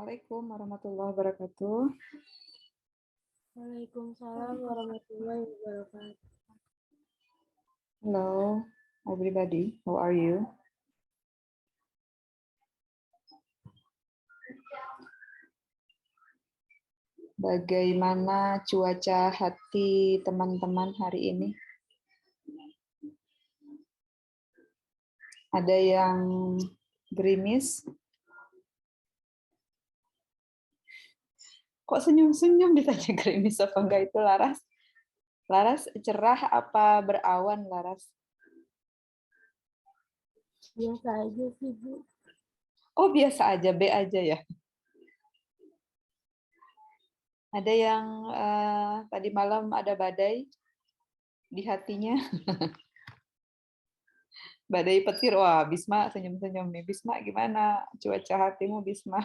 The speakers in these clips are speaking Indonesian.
Assalamualaikum warahmatullahi wabarakatuh. Waalaikumsalam warahmatullahi wabarakatuh. Hello, everybody. How are you? Bagaimana cuaca hati teman-teman hari ini? Ada yang gerimis? Kok senyum-senyum ditanya gerimis apa enggak itu, Laras? Laras, cerah apa berawan, Laras? Biasa aja sih, Bu. Oh, biasa aja, B aja ya. Ada yang tadi malam ada badai di hatinya. Badai petir, wah Bisma senyum-senyum nih. Bisma gimana cuaca hatimu, Bisma?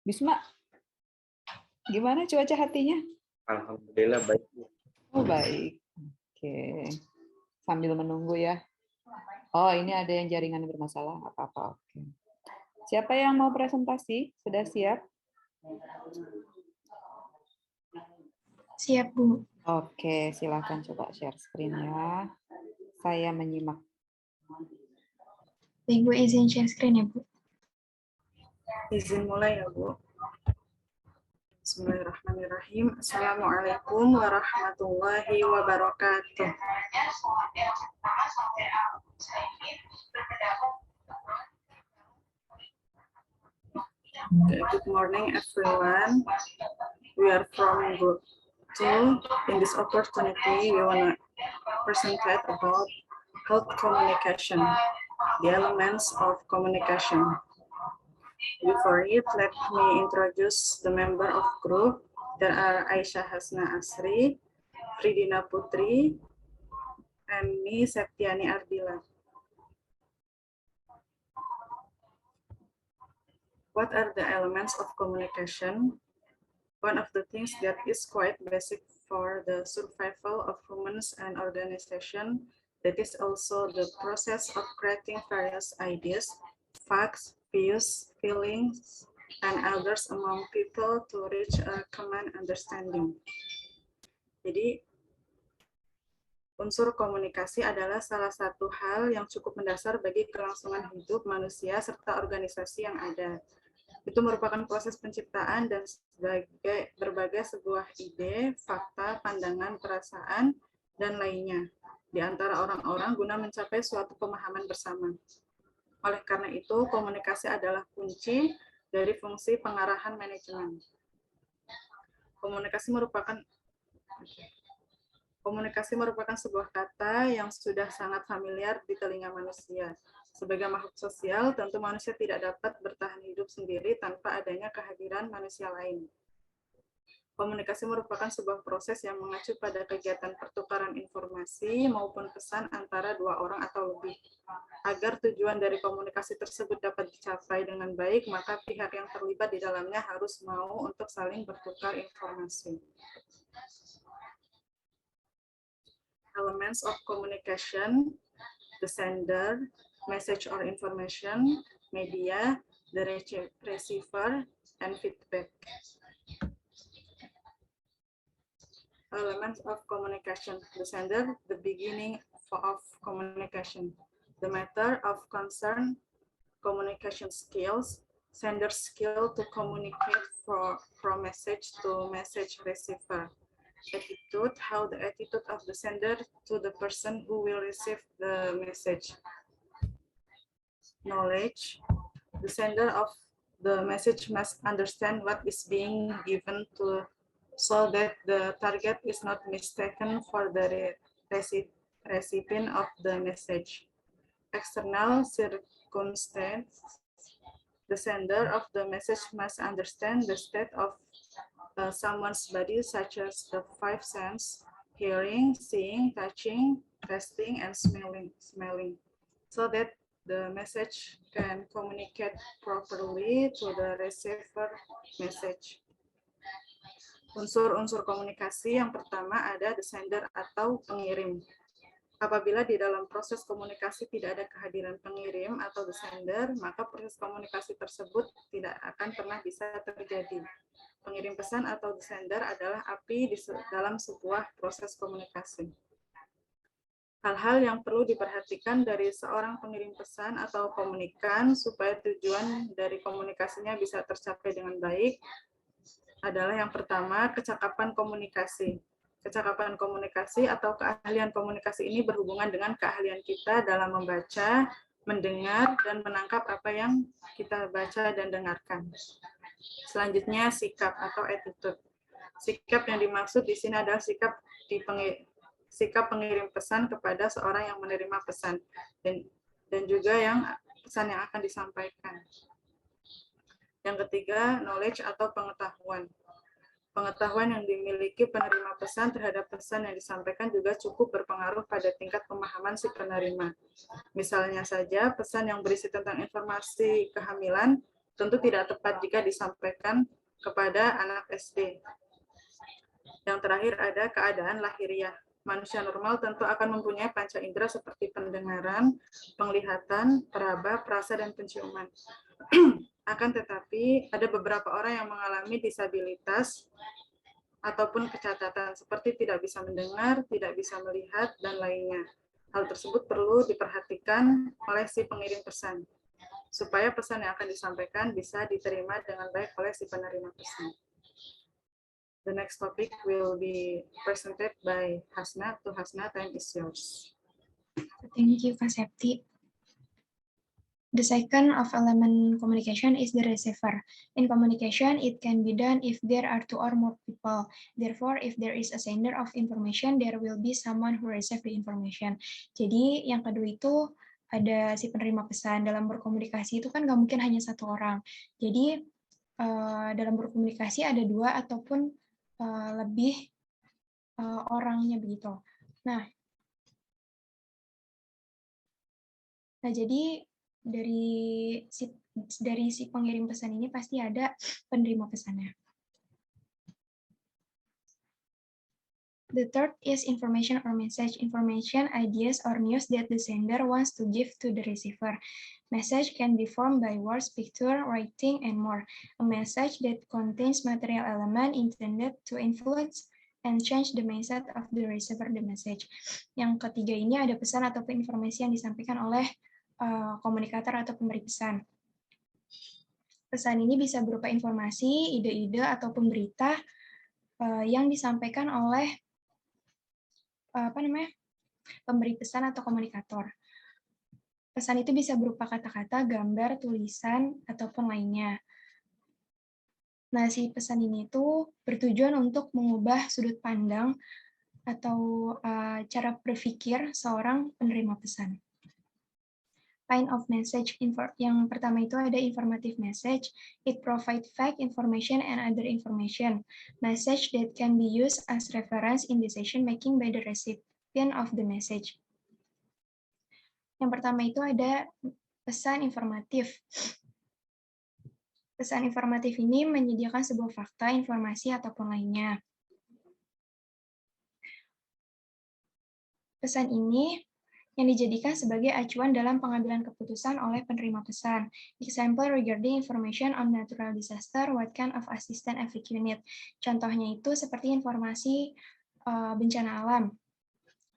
Bisma, gimana cuaca hatinya? Alhamdulillah baik. Oh baik, oke. Sambil menunggu ya. Oh ini ada yang jaringan bermasalah, apa-apa. Oke. Siapa yang mau presentasi? Sudah siap? Siap, Bu. Oke, silakan coba share screen ya. Saya menyimak. Ibu izin share screen ya, Bu. Izin mulai ya, Bu. Bismillahirrahmanirrahim. Assalamualaikum warahmatullahi wabarakatuh. Good morning, everyone. We are from Group 2. In this opportunity, we want to present about health communication, the elements of communication. Before it, let me introduce the member of group. There are Aisyah Hasna Asri, Fridina Putri, and me, Septiani Ardila. What are the elements of communication? One of the things that is quite basic for the survival of humans and organization, that is also the process of creating various ideas, facts, views, feelings, and others among people to reach a common understanding. Jadi, unsur komunikasi adalah salah satu hal yang cukup mendasar bagi kelangsungan hidup manusia serta organisasi yang ada. Itu merupakan proses penciptaan dan berbagai sebuah ide, fakta, pandangan, perasaan, dan lainnya di antara orang-orang guna mencapai suatu pemahaman bersama. Oleh karena itu, komunikasi adalah kunci dari fungsi pengarahan manajemen. Komunikasi merupakan sebuah kata yang sudah sangat familiar di telinga manusia. Sebagai makhluk sosial, tentu manusia tidak dapat bertahan hidup sendiri tanpa adanya kehadiran manusia lain. Komunikasi merupakan sebuah proses yang mengacu pada kegiatan pertukaran informasi maupun pesan antara dua orang atau lebih. Agar tujuan dari komunikasi tersebut dapat dicapai dengan baik, maka pihak yang terlibat di dalamnya harus mau untuk saling bertukar informasi. Elements of communication, the sender, message or information, media, the receiver, and feedback. Elements of communication, the sender, the beginning of communication, the matter of concern, communication skills, sender's skill to communicate from message to message receiver. Attitude, how the attitude of the sender to the person who will receive the message. Knowledge, the sender of the message must understand what is being given to so that the target is not mistaken for the recipient of the message. External circumstance, the sender of the message must understand the state of someone's body, such as the five senses, hearing, seeing, touching, tasting, and smelling, so that the message can communicate properly to the receiver message. Unsur-unsur komunikasi yang pertama ada the sender atau pengirim. Apabila di dalam proses komunikasi tidak ada kehadiran pengirim atau the sender, maka proses komunikasi tersebut tidak akan pernah bisa terjadi. Pengirim pesan atau the sender adalah api dalam sebuah proses komunikasi. Hal-hal yang perlu diperhatikan dari seorang pengirim pesan atau komunikan supaya tujuan dari komunikasinya bisa tercapai dengan baik adalah yang pertama, kecakapan komunikasi. Kecakapan komunikasi atau keahlian komunikasi ini berhubungan dengan keahlian kita dalam membaca, mendengar, dan menangkap apa yang kita baca dan dengarkan. Selanjutnya, sikap atau attitude. Sikap yang dimaksud di sini adalah sikap pengirim pesan kepada seorang yang menerima pesan dan juga yang pesan yang akan disampaikan. Yang ketiga, knowledge atau pengetahuan. Pengetahuan yang dimiliki penerima pesan terhadap pesan yang disampaikan juga cukup berpengaruh pada tingkat pemahaman si penerima. Misalnya saja, pesan yang berisi tentang informasi kehamilan tentu tidak tepat jika disampaikan kepada anak SD. Yang terakhir ada keadaan lahiriah. Manusia normal tentu akan mempunyai panca indera seperti pendengaran, penglihatan, peraba, perasa, dan penciuman. Akan tetapi, ada beberapa orang yang mengalami disabilitas ataupun kecacatan, seperti tidak bisa mendengar, tidak bisa melihat, dan lainnya. Hal tersebut perlu diperhatikan oleh si pengirim pesan, supaya pesan yang akan disampaikan bisa diterima dengan baik oleh si penerima pesan. The next topic will be presented by Hasna. To Hasna, time is yours. Thank you, Kak Septi. The second of element communication is the receiver. In communication, it can be done if there are two or more people. Therefore, if there is a sender of information, there will be someone who receive the information. Jadi, yang kedua itu ada si penerima pesan. Dalam berkomunikasi itu kan nggak mungkin hanya satu orang. Jadi, dalam berkomunikasi ada dua ataupun lebih orangnya begitu. Nah, jadi dari si pengirim pesan ini pasti ada penerima pesannya. The third is information or message. Information, ideas, or news that the sender wants to give to the receiver. Message can be formed by words, picture, writing, and more. A message that contains material element intended to influence and change the mindset of the receiver the message. Yang ketiga ini ada pesan ataupun informasi yang disampaikan oleh komunikator atau pemberi pesan. Pesan ini bisa berupa informasi, ide-ide, ataupun berita yang disampaikan oleh pemberi pesan atau komunikator. Pesan itu bisa berupa kata-kata, gambar, tulisan, ataupun lainnya. Nah, si pesan ini itu bertujuan untuk mengubah sudut pandang atau cara berpikir seorang penerima pesan. Kind of message. Yang pertama itu ada informative message. It provides fact, information, and other information. Message that can be used as reference in decision making by the recipient of the message. Yang pertama itu ada pesan informatif. Pesan informatif ini menyediakan sebuah fakta, informasi, ataupun lainnya. Pesan ini yang dijadikan sebagai acuan dalam pengambilan keputusan oleh penerima pesan. Example regarding information on natural disaster, what kind of assistance every unit. Contohnya itu seperti informasi bencana alam.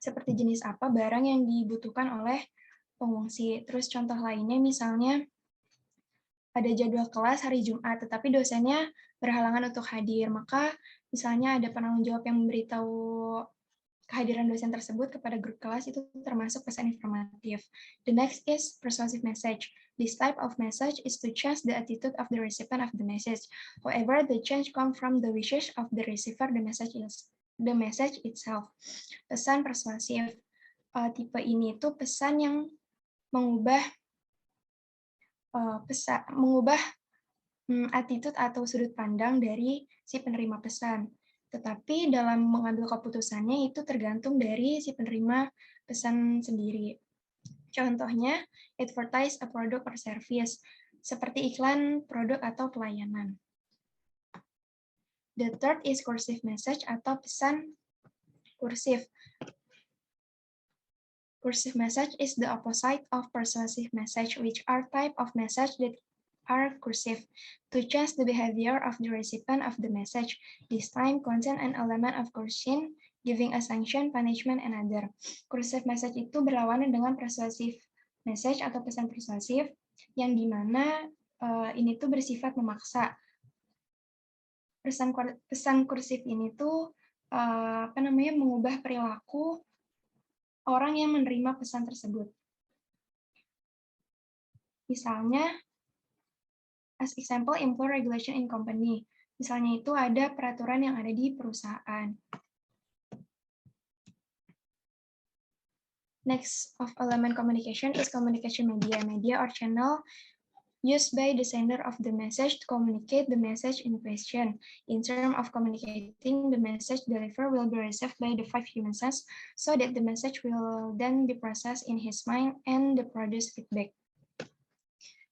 Seperti jenis apa barang yang dibutuhkan oleh pengungsi. Terus contoh lainnya misalnya ada jadwal kelas hari Jumat, tetapi dosennya berhalangan untuk hadir. Maka misalnya ada penanggung jawab yang memberitahu kehadiran dosen tersebut kepada grup kelas, itu termasuk pesan informatif. The next is persuasive message. This type of message is to change the attitude of the recipient of the message. However, the change comes from the wishes of the receiver, the message itself. Pesan persuasif. Tipe ini itu pesan yang mengubah attitude atau sudut pandang dari si penerima pesan. Tetapi dalam mengambil keputusannya itu tergantung dari si penerima pesan sendiri. Contohnya, advertise a product or service, seperti iklan produk atau pelayanan. The third is cursive message atau pesan kursif. Cursive message is the opposite of persuasive message, which are type of message that are cursive. To change the behavior of the recipient of the message, this time contain an element of coercion, giving a sanction, punishment, and other. Cursive message itu berlawanan dengan persuasive message atau pesan persuasif, yang dimana ini tuh bersifat memaksa. Pesan kursif ini tuh mengubah perilaku orang yang menerima pesan tersebut. Misalnya, as example, employee regulation in company. Misalnya itu ada peraturan yang ada di perusahaan. Next of element communication is communication media. Media or channel used by the sender of the message to communicate the message in question. In terms of communicating, the message delivered will be received by the 5 human senses, so that the message will then be processed in his mind and the produce feedback.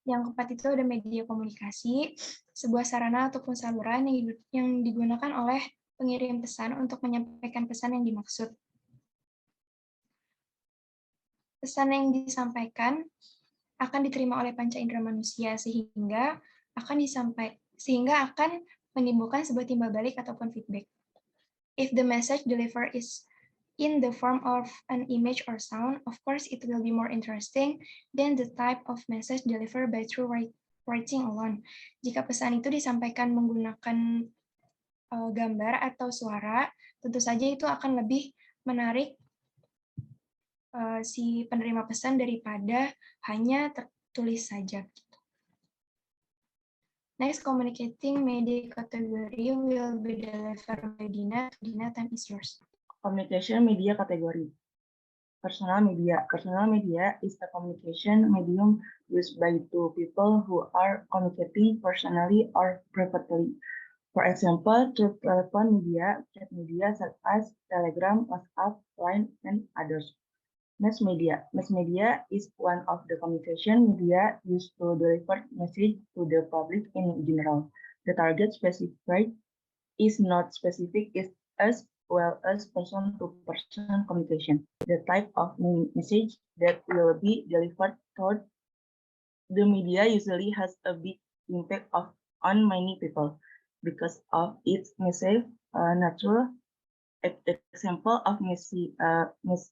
Yang keempat itu ada media komunikasi, sebuah sarana ataupun saluran yang digunakan oleh pengirim pesan untuk menyampaikan pesan yang dimaksud. Pesan yang disampaikan akan diterima oleh panca indera manusia sehingga akan menimbulkan sebuah timbal balik ataupun feedback. If the message delivered is in the form of an image or sound, of course it will be more interesting than the type of message delivered by through writing alone. Jika pesan itu disampaikan menggunakan gambar atau suara, tentu saja itu akan lebih menarik si penerima pesan daripada hanya tertulis saja. Next, communicating media category will be delivered by Dina. Dina, time is yours. Communication media category. Personal media. Personal media is the communication medium used by two people who are communicating personally or privately. For example, through telephone media, chat media such as Telegram, WhatsApp, Line, and others. Mass media. Mass media is one of the communication media used to deliver message to the public in general. The target specified is not specific as well as person-to-person communication. The type of message that will be delivered through the media usually has a big impact on many people because of its massive nature. Example of mass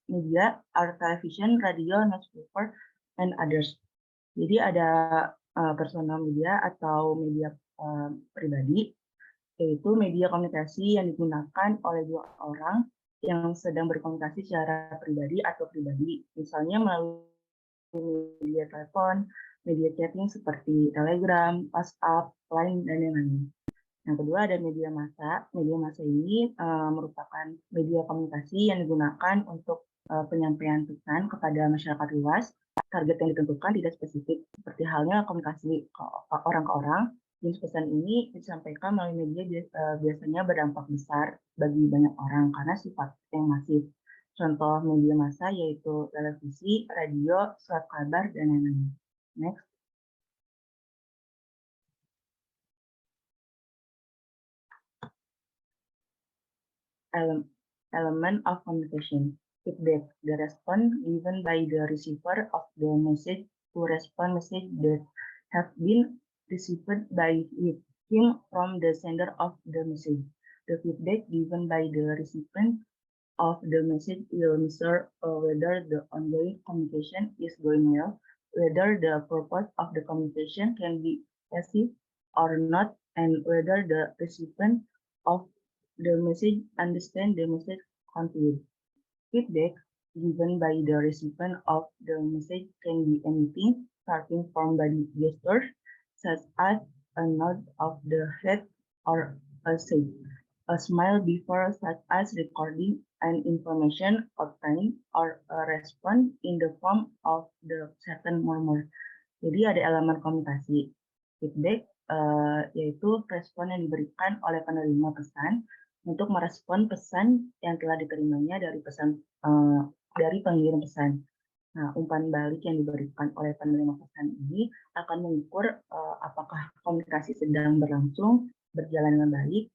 media are television, radio, newspaper, and others. Jadi ada personal media atau media pribadi, yaitu media komunikasi yang digunakan oleh dua orang yang sedang berkomunikasi secara pribadi atau pribadi. Misalnya melalui media telepon, media chatting seperti Telegram, WhatsApp, Line, dan lain-lain. Yang kedua ada media massa. Media massa ini merupakan media komunikasi yang digunakan untuk penyampaian pesan kepada masyarakat luas. Target yang ditentukan tidak spesifik, seperti halnya komunikasi orang ke orang. Jenis pesan ini disampaikan melalui media biasanya berdampak besar bagi banyak orang karena sifat yang masif. Contoh media massa yaitu televisi, radio, surat kabar, dan lain-lain. Next. Element of communication. Feedback, the response given by the receiver of the message to respond message that have been received by him from the sender of the message. The feedback given by the recipient of the message will measure whether the ongoing communication is going well, whether the purpose of the communication can be achieved or not, and whether the recipient of the message understand the message content. Feedback given by the recipient of the message can be anything, starting from body gestures, such as a nod of the head or a shake, a smile before, such as recording an information obtained, or a response in the form of the certain murmur. Jadi ada elemen komunikasi. Feedback yaitu respon yang diberikan oleh penerima pesan untuk merespon pesan yang telah diterimanya dari pengirim pesan. Nah, umpan balik yang diberikan oleh penerima pesan ini akan mengukur apakah komunikasi sedang berlangsung, berjalan dengan baik,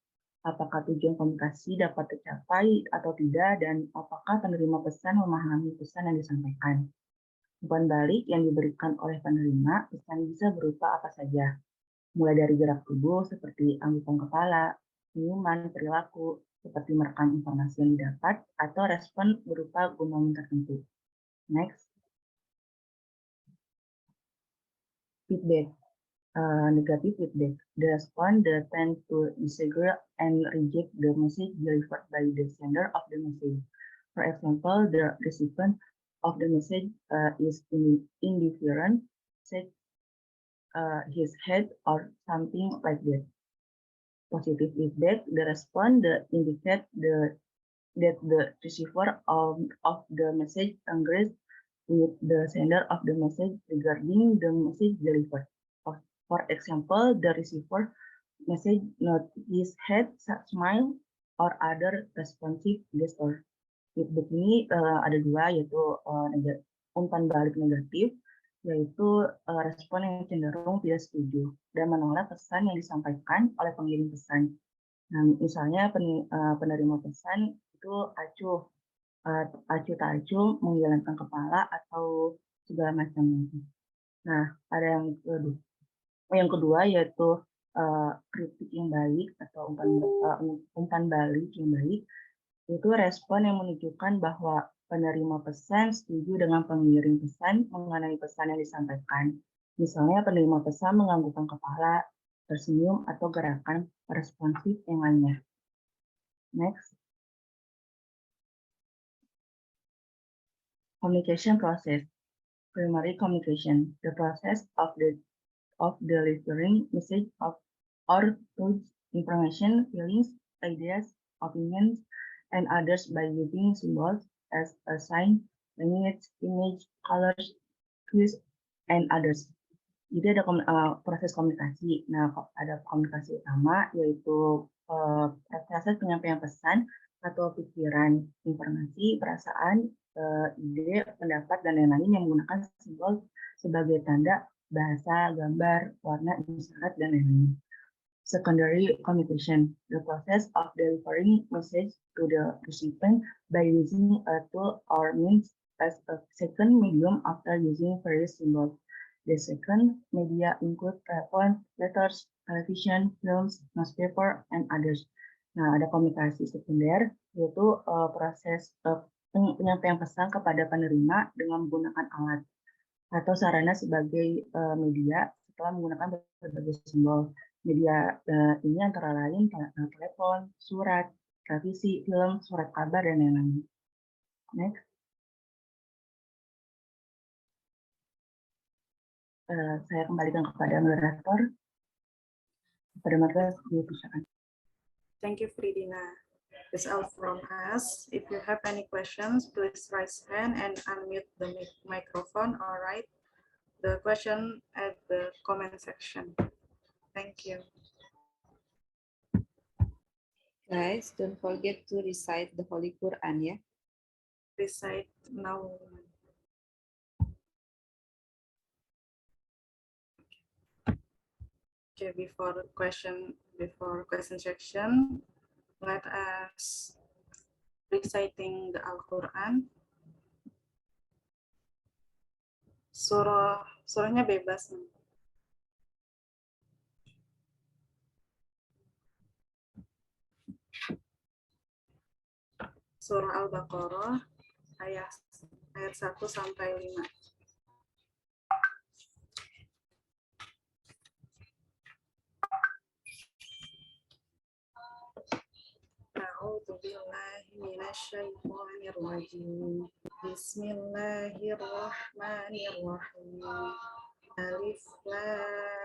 apakah tujuan komunikasi dapat tercapai atau tidak, dan apakah penerima pesan memahami pesan yang disampaikan. Umpan balik yang diberikan oleh penerima pesan bisa berupa apa saja, mulai dari gerak tubuh seperti anggukan kepala, senyuman, perilaku, seperti merekam informasi yang didapat, atau respon berupa gunung tertentu. Next. Feedback. Negative feedback. The respondent tend to disagree and reject the message delivered by the sender of the message. For example, the recipient of the message is indifferent, shake his head, or something like that. Positive feedback. The respondent indicate that the receiver of the message agrees with the sender of the message regarding the message delivered. For example, the receiver message nod his head, smile, or other responsive gesture. Feedback ini ada dua, yaitu umpan balik negatif, yaitu respon yang cenderung tidak setuju dan menolak pesan yang disampaikan oleh pengirim pesan. Nah, misalnya penerima pesan itu acuh tak acuh, menggelengkan kepala, atau segala macamnya. Nah, ada yang kedua yaitu kritik yang baik atau umpan balik yang baik, itu respon yang menunjukkan bahwa penerima pesan setuju dengan pengirim pesan mengenai pesan yang disampaikan. Misalnya penerima pesan menganggukkan kepala, tersenyum, atau gerakan responsif yang lainnya. Next. Communication process. Primary communication, the process of delivering message or thoughts, information, feelings, ideas, opinions, and others by using symbols as a sign, language, image, colors, cues, and others. Jadi ada proses komunikasi. Nah, ada komunikasi utama, yaitu proses penyampaian pesan atau pikiran, informasi, perasaan, ide, pendapat, dan lain-lain yang menggunakan simbol sebagai tanda, bahasa, gambar, warna, isyarat, dan lain-lain. Secondary communication, the process of delivering message to the recipient by using a tool or means as a second medium after using various symbols. The second media include telephone, letters, television, films, newspaper, and others. Nah, ada komunikasi sekunder, yaitu proses penyampaian pesan kepada penerima dengan menggunakan alat atau sarana sebagai media setelah menggunakan berbagai simbol. Media ini antara lain telepon, surat, televisi, film, surat kabar, dan lain-lain. Next. Saya kembalikan kepada moderator. Kepada moderator, dipersilakan. Thank you, Fridina. That's all from us. If you have any questions, please raise hand and unmute the microphone or write the question at the comment section. Thank you. Guys, don't forget to recite the Holy Quran, ya. Recite now. Okay, before question section, let us reciting the Al-Quran. Surahnya bebas. Surah Al-Baqarah ayat 1 sampai 5. A'udzu billahi minasyaitonir rajim. Bismillahirrahmanirrahim. Alif Lam.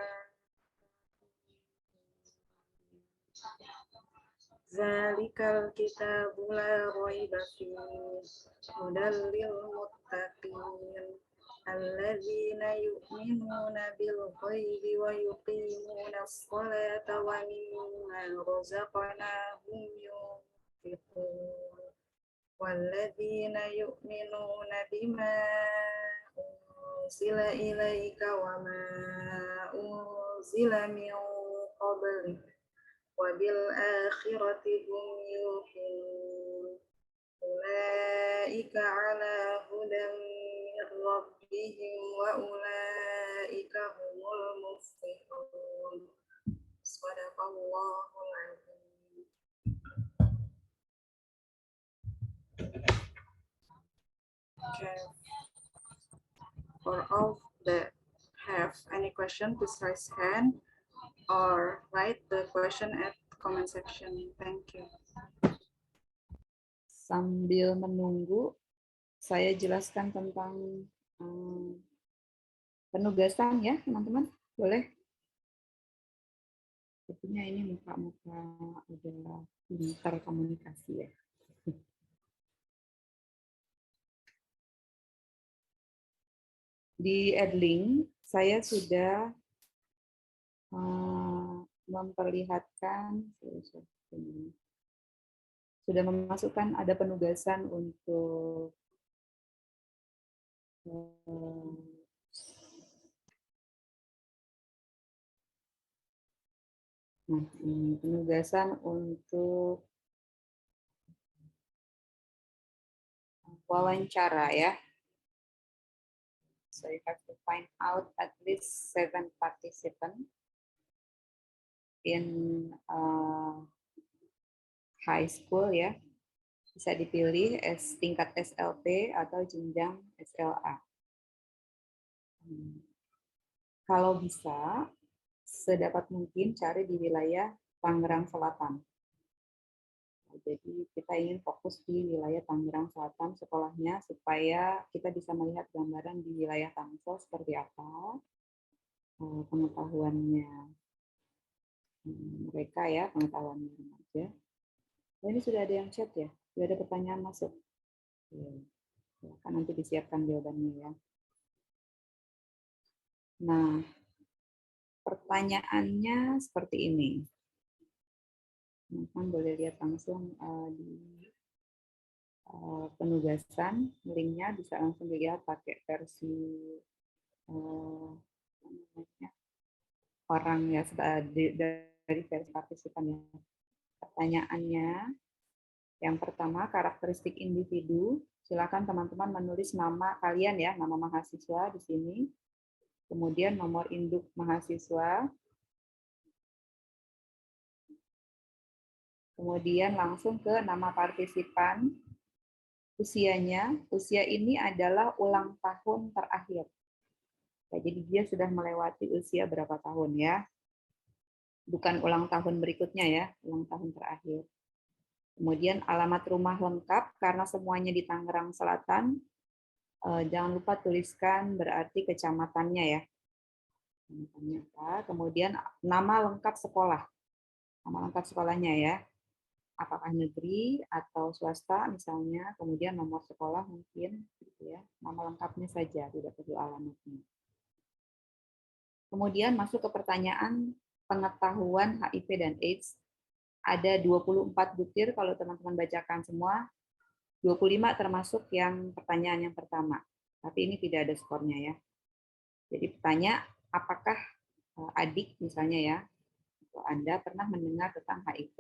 Zalikal kitabu la raiba fihi hudal lil muttaqin alladzina yu'minuna bil ghaibi wa yuqimuna as-salata wa mimma razaqnahum yunfiqun walladzina yu'minuna bima unzila ilaika wa ma unzila min qablik وبالآخرة هم يوقنون أولئك على هدى من ربهم وأولئك هم المفلحون صدق الله العظيم. Okay. For all that have any question, please raise hand or write the question at comment section. Thank you. Sambil menunggu, saya jelaskan tentang penugasan ya, teman-teman. Boleh? Sepertinya ini muka-muka udah pintar komunikasi ya. Di Edling, saya sudah memperlihatkan, sudah memasukkan ada penugasan untuk penugasan untuk wawancara ya. So you have to find out at least 7 participants in high school ya. Bisa dipilih tingkat SLP atau jenjang SLA. Kalau bisa, sedapat mungkin cari di wilayah Tangerang Selatan. Jadi kita ingin fokus di wilayah Tangerang Selatan sekolahnya supaya kita bisa melihat gambaran di wilayah Tangsel seperti apa pengetahuannya mereka ya, pengetahuannya remaja. Ini sudah ada yang chat ya, sudah ada pertanyaan masuk. Kan nanti disiapkan jawabannya ya. Nah, pertanyaannya seperti ini. Teman-teman boleh lihat langsung di penugasan, linknya bisa langsung dilihat pakai versi orang ya, dari versi partisipan ya. Pertanyaannya, yang pertama karakteristik individu. Silakan teman-teman menulis nama kalian ya, nama mahasiswa di sini. Kemudian nomor induk mahasiswa. Kemudian langsung ke nama partisipan, usianya. Usia ini adalah ulang tahun terakhir. Ya, jadi dia sudah melewati usia berapa tahun ya. Bukan ulang tahun berikutnya ya, ulang tahun terakhir. Kemudian alamat rumah lengkap, karena semuanya di Tangerang Selatan. Jangan lupa tuliskan berarti kecamatannya ya. Kemudian nama lengkap sekolah. Nama lengkap sekolahnya ya. Apakah negeri atau swasta misalnya, kemudian nomor sekolah mungkin, gitu ya. Nama lengkapnya saja, tidak perlu alamatnya. Kemudian masuk ke pertanyaan pengetahuan HIV dan AIDS. Ada 24 butir kalau teman-teman bacakan semua. 25 termasuk yang pertanyaan yang pertama. Tapi ini tidak ada skornya ya. Jadi bertanya, apakah adik misalnya ya, atau Anda pernah mendengar tentang HIV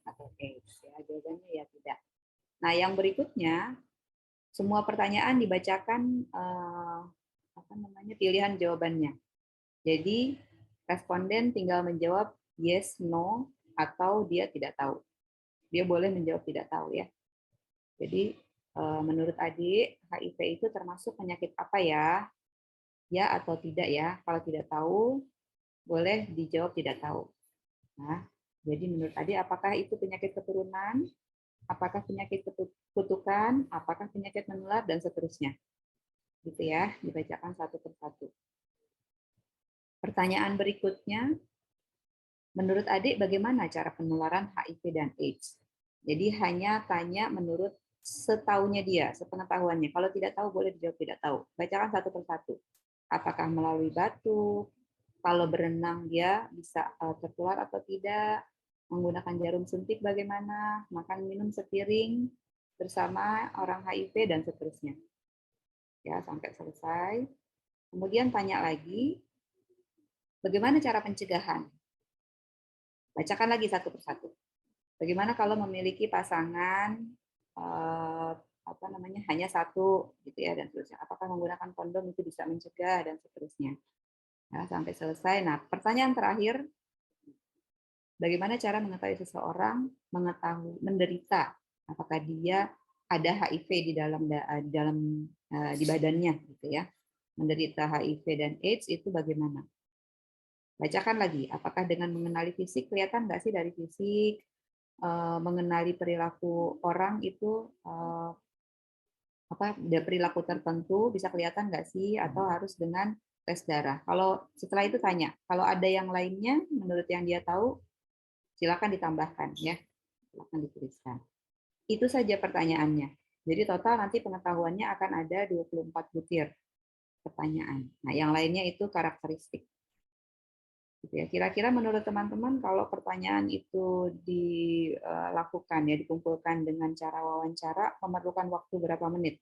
atau AIDS? Ya, jawabannya ya tidak. Nah, yang berikutnya, semua pertanyaan dibacakan pilihan jawabannya. Jadi responden tinggal menjawab yes, no, atau dia tidak tahu. Dia boleh menjawab tidak tahu ya. Jadi menurut adik, HIV itu termasuk penyakit apa ya? Ya atau tidak ya? Kalau tidak tahu, boleh dijawab tidak tahu. Nah, jadi menurut adik, apakah itu penyakit keturunan? Apakah penyakit kutukan? Apakah penyakit menular? Dan seterusnya. Gitu ya, dibacakan satu persatu. Pertanyaan berikutnya, menurut adik bagaimana cara penularan HIV dan AIDS? Jadi hanya tanya menurut setahunya dia, sepengetahuannya. Kalau tidak tahu, boleh dijawab tidak tahu. Bacakan satu persatu. Apakah melalui batuk? Kalau berenang dia bisa tertular atau tidak? Menggunakan jarum suntik bagaimana? Makan minum sepiring bersama orang HIV dan seterusnya. Ya, sampai selesai. Kemudian tanya lagi, bagaimana cara pencegahan? Bacakan lagi satu persatu. Bagaimana kalau memiliki pasangan hanya satu gitu ya dan seterusnya. Apakah menggunakan kondom itu bisa mencegah dan seterusnya. Nah, sampai selesai. Nah, pertanyaan terakhir, bagaimana cara mengetahui seseorang menderita? Apakah dia ada HIV di badannya gitu ya? Menderita HIV dan AIDS itu bagaimana? Bacakan lagi, apakah dengan mengenali fisik, kelihatan nggak sih dari fisik, mengenali perilaku orang itu, perilaku tertentu bisa kelihatan nggak sih, atau harus dengan tes darah? Kalau setelah itu tanya, kalau ada yang lainnya, menurut yang dia tahu, silakan ditambahkan ya, silakan dituliskan. Itu saja pertanyaannya. Jadi total nanti pengetahuannya akan ada 24 butir pertanyaan. Nah, yang lainnya itu karakteristik. Gitu ya. Kira-kira menurut teman-teman kalau pertanyaan itu dilakukan ya, dikumpulkan dengan cara wawancara, memerlukan waktu berapa menit?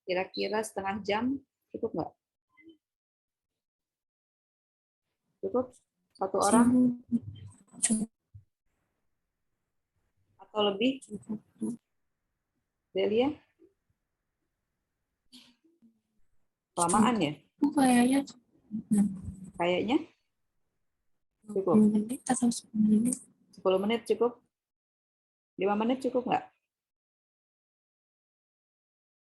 Kira-kira setengah jam cukup nggak? Cukup? Satu orang? Atau lebih? Delia? Kelamaan ya? Kayaknya Kayaknya? Cukup. 10 menit atau 10 menit. 10 menit cukup? 5 menit cukup nggak?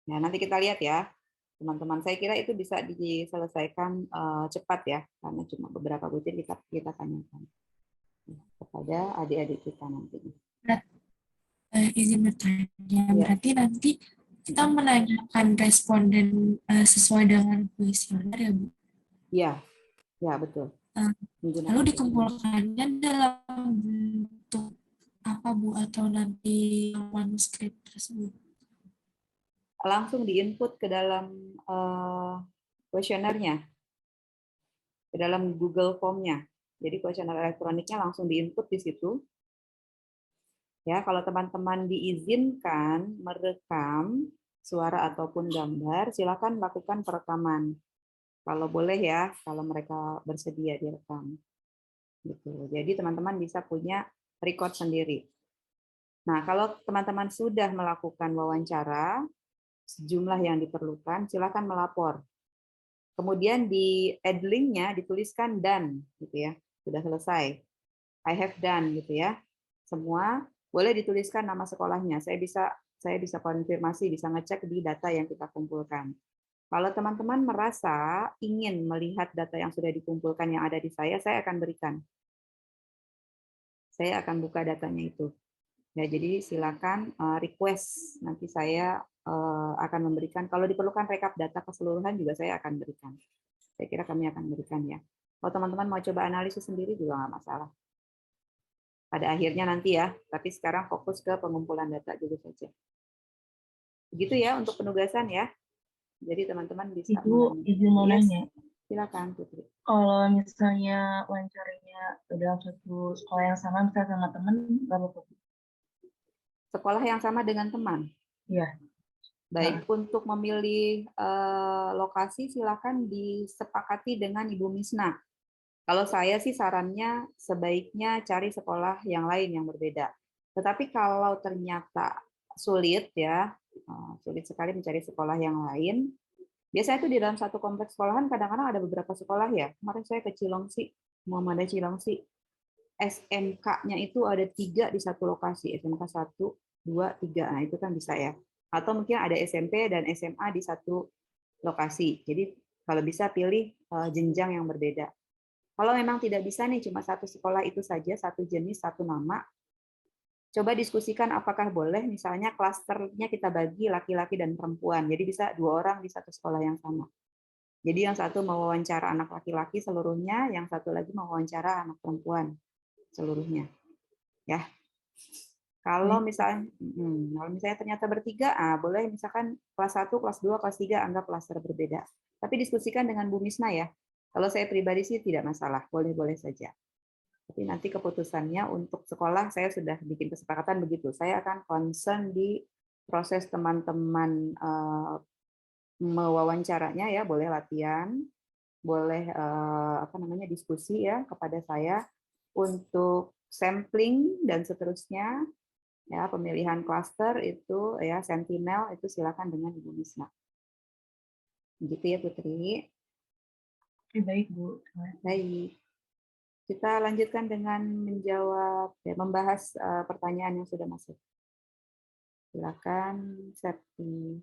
Nah, nanti kita lihat ya, teman-teman. Saya kira itu bisa diselesaikan cepat ya, karena cuma beberapa butir kita tanyakan kepada adik-adik kita nanti. Izin bertanya, berarti nanti kita menanyakan responden sesuai dengan kuesioner ya, Bu? Iya, ya betul. Lalu dikumpulkannya dalam bentuk apa, Bu, atau nanti manuskrip tersebut? Langsung diinput ke dalam kuesionernya, ke dalam Google Form-nya. Jadi kuesioner elektroniknya langsung diinput di situ. Ya, kalau teman-teman diizinkan merekam suara ataupun gambar, silakan lakukan perekaman. Kalau boleh ya, kalau mereka bersedia direkam. Gitu. Jadi teman-teman bisa punya record sendiri. Nah, kalau teman-teman sudah melakukan wawancara, sejumlah yang diperlukan, silakan melapor. Kemudian di add link-nya dituliskan done, gitu ya, sudah selesai. I have done, gitu ya. Semua boleh dituliskan nama sekolahnya. Saya bisa konfirmasi, bisa ngecek di data yang kita kumpulkan. Kalau teman-teman merasa ingin melihat data yang sudah dikumpulkan yang ada di saya akan berikan. Saya akan buka datanya itu. Ya, jadi silakan request, nanti saya akan memberikan. Kalau diperlukan rekap data keseluruhan juga saya akan berikan. Saya kira kami akan berikan ya. Kalau teman-teman mau coba analisis sendiri juga nggak masalah. Pada akhirnya nanti ya, tapi sekarang fokus ke pengumpulan data dulu saja. Begitu ya untuk penugasan ya. Jadi teman-teman bisa. Ibu, izin mau nanya. Silakan Putri. Kalau misalnya wawancaranya dalam satu sekolah yang sama, misalnya sama teman, berapa Putri? Sekolah yang sama dengan teman. Iya. Baik, untuk memilih lokasi silakan disepakati dengan Ibu Misna. Kalau saya sih sarannya sebaiknya cari sekolah yang lain yang berbeda. Tetapi kalau ternyata sulit ya, sulit sekali mencari sekolah yang lain, biasanya itu di dalam satu kompleks sekolahan kadang-kadang ada beberapa sekolah ya. Kemarin saya ke Cilongsi, Muhammadiyah Cilongsi, SMK-nya itu ada 3 di satu lokasi, SMK 1, 2, 3. Nah, itu kan bisa ya. Atau mungkin ada SMP dan SMA di satu lokasi. Jadi kalau bisa pilih jenjang yang berbeda. Kalau memang tidak bisa nih cuma satu sekolah itu saja, satu jenis, satu nama, coba diskusikan apakah boleh misalnya klasternya kita bagi laki-laki dan perempuan. Jadi bisa 2 orang di satu sekolah yang sama. Jadi yang satu mewawancara anak laki-laki seluruhnya, yang satu lagi mewawancara anak perempuan seluruhnya. Ya. Kalau misalnya ternyata bertiga, boleh misalkan kelas 1, kelas 2, kelas 3 anggap klaster berbeda. Tapi diskusikan dengan Bu Misna ya. Kalau saya pribadi sih tidak masalah, boleh-boleh saja. Tapi nanti keputusannya untuk sekolah saya sudah bikin kesepakatan begitu. Saya akan concern di proses teman-teman mewawancaranya ya, boleh latihan, boleh diskusi ya kepada saya untuk sampling dan seterusnya, ya pemilihan klaster itu ya Sentinel itu silakan dengan Ibu Bisma. Begitu ya Putri. Oke, baik Bu. Baik. Kita lanjutkan dengan menjawab, ya, membahas pertanyaan yang sudah masuk. Silakan, Septi.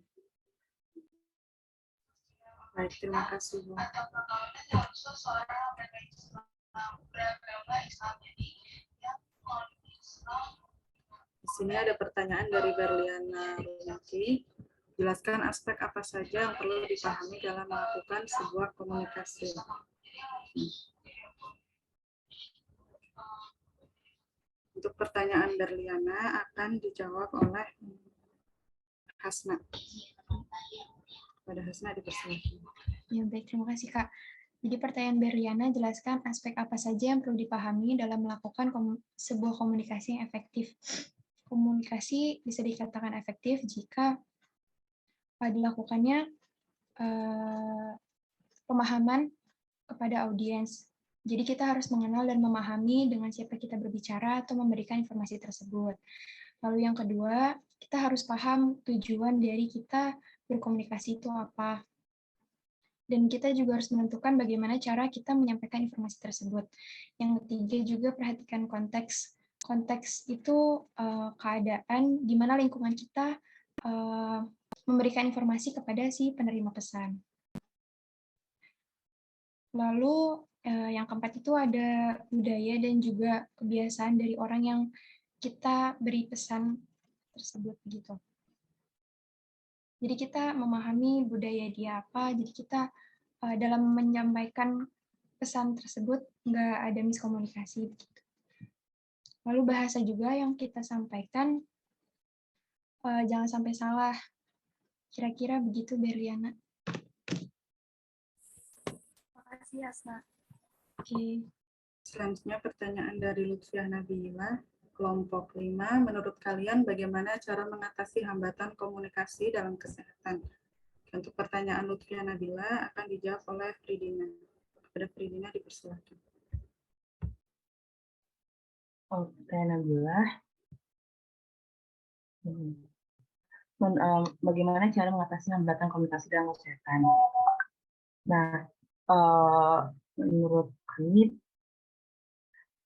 Baik, terima kasih Bu. Di sini ada pertanyaan dari Berliana Rumaki. Jelaskan aspek apa saja yang perlu dipahami dalam melakukan sebuah komunikasi. Untuk pertanyaan Berliana akan dijawab oleh Hasna. Pada Hasna dipersilakan. Ya, baik, terima kasih Kak. Jadi pertanyaan Berliana, jelaskan aspek apa saja yang perlu dipahami dalam melakukan sebuah komunikasi yang efektif. Komunikasi bisa dikatakan efektif jika dilakukannya pemahaman kepada audiens. Jadi kita harus mengenal dan memahami dengan siapa kita berbicara atau memberikan informasi tersebut. Lalu yang kedua, kita harus paham tujuan dari kita berkomunikasi itu apa. Dan kita juga harus menentukan bagaimana cara kita menyampaikan informasi tersebut. Yang ketiga juga perhatikan konteks. Konteks itu keadaan di mana lingkungan kita memberikan informasi kepada si penerima pesan. Lalu yang keempat itu ada budaya dan juga kebiasaan dari orang yang kita beri pesan tersebut gitu. Jadi kita memahami budaya dia apa, jadi kita dalam menyampaikan pesan tersebut nggak ada miskomunikasi. Begitu. Lalu bahasa juga yang kita sampaikan jangan sampai salah. Kira-kira begitu Berliana. Makasih Hasna. Oke. Selanjutnya pertanyaan dari Lutfiah Nabila, kelompok 5. Menurut kalian bagaimana cara mengatasi hambatan komunikasi dalam kesehatan? Untuk pertanyaan Lutfiah Nabila akan dijawab oleh Fridina. Kepada Fridina dipersilakan. Oke, Nabila. Bagaimana cara mengatasi hambatan komunikasi dalam kesehatan? Nah, menurut kami,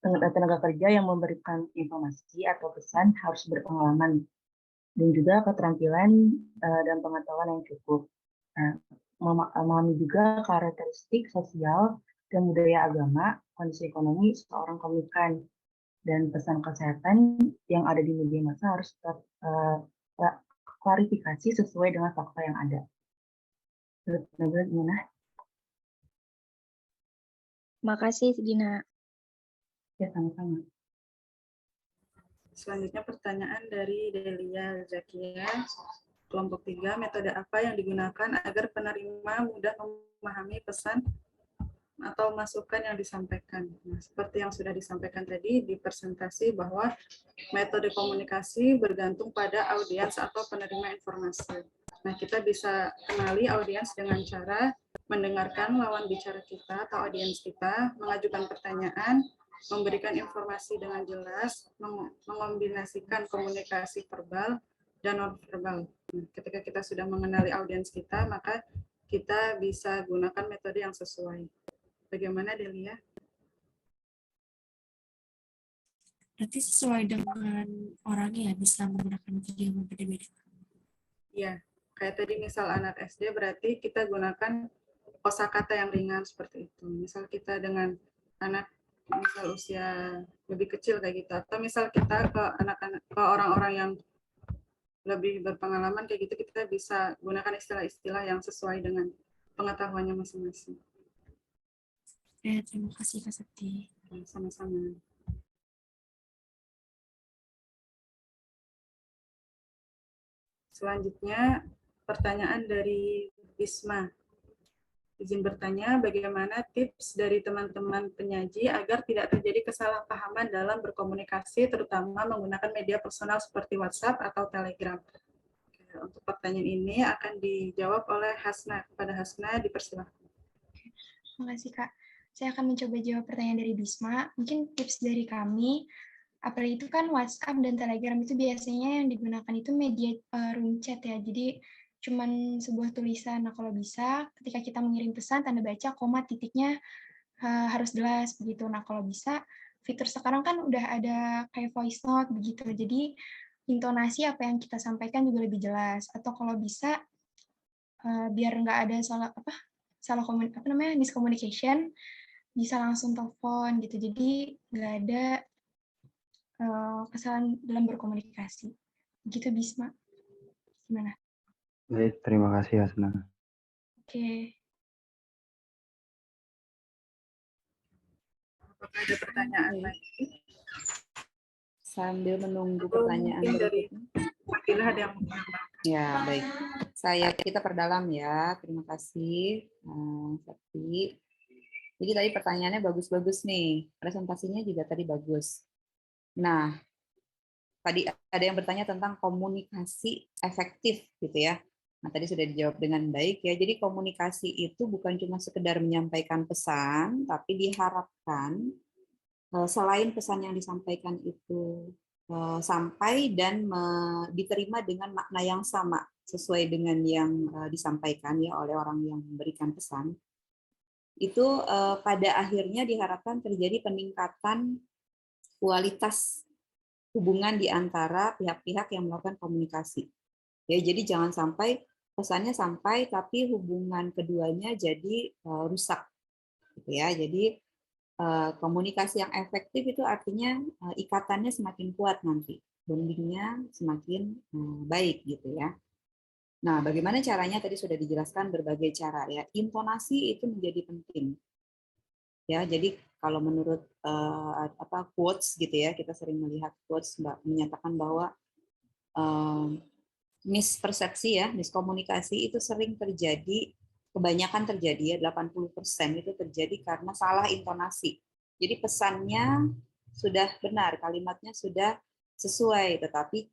tenaga kerja yang memberikan informasi atau pesan harus berpengalaman dan juga keterampilan dan pengetahuan yang cukup. Memahami juga karakteristik sosial dan budaya agama, kondisi ekonomi seorang komunikan, dan pesan kesehatan yang ada di media massa harus klarifikasi sesuai dengan fakta yang ada. Nabila gimana? Makasih, Dina. Ya, sama-sama. Selanjutnya pertanyaan dari Delia Zakia, kelompok 3. Metode apa yang digunakan agar penerima mudah memahami pesan atau masukan yang disampaikan? Nah, seperti yang sudah disampaikan tadi di presentasi bahwa metode komunikasi bergantung pada audiens atau penerima informasi. Nah, kita bisa kenali audiens dengan cara mendengarkan lawan bicara kita atau audiens kita, mengajukan pertanyaan, memberikan informasi dengan jelas, mengombinasikan komunikasi verbal dan non-verbal. Nah, ketika kita sudah mengenali audiens kita, maka kita bisa gunakan metode yang sesuai. Bagaimana Delia? Berarti sesuai dengan orangnya bisa menggunakan video yang berbeda-beda. Iya, kayak tadi misal anak SD berarti kita gunakan kosakata yang ringan seperti itu. Misal kita dengan anak misal usia lebih kecil kayak gitu, atau misal kita ke anak-anak, ke orang-orang yang lebih berpengalaman kayak gitu, kita bisa gunakan istilah-istilah yang sesuai dengan pengetahuannya masing-masing. Ya, terima kasih Kak Septi. Sama-sama. Selanjutnya pertanyaan dari Bisma. Izin bertanya, bagaimana tips dari teman-teman penyaji agar tidak terjadi kesalahpahaman dalam berkomunikasi, terutama menggunakan media personal seperti WhatsApp atau Telegram? Untuk pertanyaan ini akan dijawab oleh Hasna. Kepada Hasna, dipersilakan. Terima kasih Kak. Saya akan mencoba jawab pertanyaan dari Bisma. Mungkin tips dari kami, Apalagi itu kan WhatsApp dan Telegram itu biasanya yang digunakan itu media room chat ya. Jadi cuman sebuah tulisan. Nah, kalau bisa ketika kita mengirim pesan tanda baca koma titiknya harus jelas begitu. Nah, kalau bisa fitur sekarang kan udah ada kayak voice note begitu. Jadi intonasi apa yang kita sampaikan juga lebih jelas. Atau kalau bisa biar nggak ada miscommunication, bisa langsung telepon gitu. Jadi nggak ada kesalahan dalam berkomunikasi. Begitu Bisma. Gimana? Baik, terima kasih Hasna. Oke. Apakah ada pertanyaan lagi? Sambil menunggu Atau pertanyaan mungkin dari berikutnya. Fadilah ada yang mau menambahkan? Ya, baik. Kita perdalam ya. Terima kasih, Sakti. Jadi tadi pertanyaannya bagus-bagus nih. Presentasinya juga tadi bagus. Nah, tadi ada yang bertanya tentang komunikasi efektif gitu ya. Nah, tadi sudah dijawab dengan baik ya. Jadi komunikasi itu bukan cuma sekedar menyampaikan pesan, tapi diharapkan selain pesan yang disampaikan itu sampai dan diterima dengan makna yang sama sesuai dengan yang disampaikan ya oleh orang yang memberikan pesan, itu pada akhirnya diharapkan terjadi peningkatan kualitas hubungan di antara pihak-pihak yang melakukan komunikasi. Ya, jadi jangan sampai pesannya sampai tapi hubungan keduanya jadi rusak, gitu ya. Jadi komunikasi yang efektif itu artinya ikatannya semakin kuat nanti, bondingnya semakin baik gitu ya. Nah, bagaimana caranya tadi sudah dijelaskan berbagai cara ya. Intonasi itu menjadi penting. Ya, jadi kalau menurut quotes gitu ya, kita sering melihat quotes menyatakan bahwa mispersepsi ya, miskomunikasi itu sering terjadi, kebanyakan terjadi ya, 80% itu terjadi karena salah intonasi. Jadi pesannya sudah benar, kalimatnya sudah sesuai, tetapi